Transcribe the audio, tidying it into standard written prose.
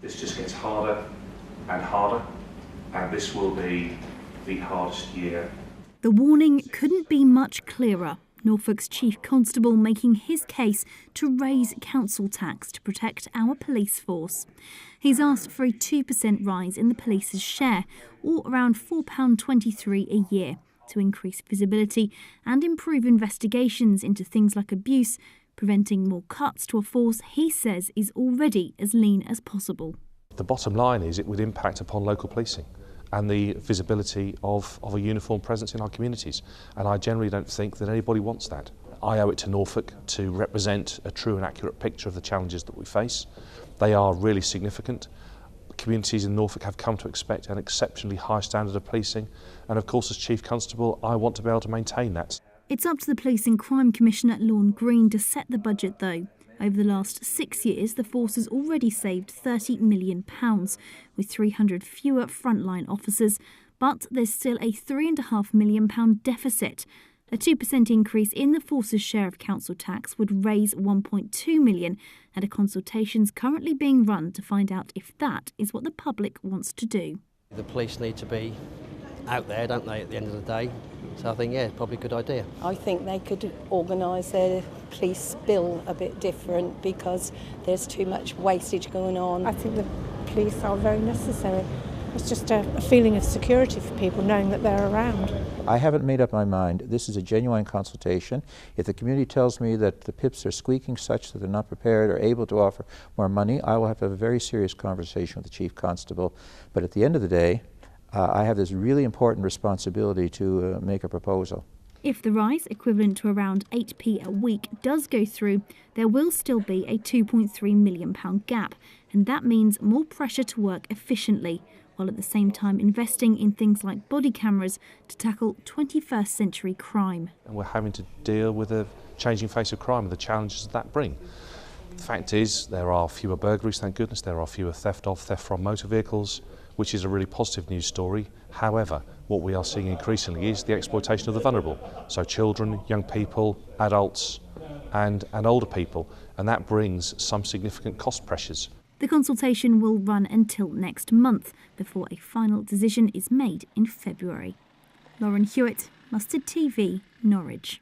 This just gets harder and harder, and this will be the hardest year. The warning couldn't be much clearer. Norfolk's Chief Constable making his case to raise council tax to protect our police force. He's asked for a 2% rise in the police's share, or around £4.23 a year, to increase visibility and improve investigations into things like abuse, preventing more cuts to a force he says is already as lean as possible. The bottom line is it would impact upon local policing and the visibility of a uniformed presence in our communities. And I generally don't think that anybody wants that. I owe it to Norfolk to represent a true and accurate picture of the challenges that we face. They are really significant. Communities in Norfolk have come to expect an exceptionally high standard of policing, and of course as Chief Constable I want to be able to maintain that. It's up to the Police and Crime Commissioner Lorne Green to set the budget though. Over the last 6 years, the force has already saved £30 million, with 300 fewer frontline officers, but there's still a £3.5 million deficit. A 2% increase in the force's share of council tax would raise £1.2 million, and a consultation's currently being run to find out if that is what the public wants to do. The police need to be out there, don't they, at the end of the day? So I think, yeah, probably a good idea. I think they could organise their police bill a bit different because there's too much wastage going on. I think the police are very necessary. It's just a feeling of security for people knowing that they're around. I haven't made up my mind. This is a genuine consultation. If the community tells me that the PIPs are squeaking such that they're not prepared or able to offer more money, I will have to have a very serious conversation with the Chief Constable. But at the end of the day, I have this really important responsibility to make a proposal. If the rise, equivalent to around 8p a week, does go through, there will still be a £2.3 million gap, and that means more pressure to work efficiently, while at the same time investing in things like body cameras to tackle 21st century crime. And we're having to deal with the changing face of crime and the challenges that bring. The fact is there are fewer burglaries, thank goodness, there are fewer theft from motor vehicles, which is a really positive news story. However, what we are seeing increasingly is the exploitation of the vulnerable, so children, young people, adults and older people, and that brings some significant cost pressures. The consultation will run until next month before a final decision is made in February. Lauren Hewitt, Mustard TV, Norwich.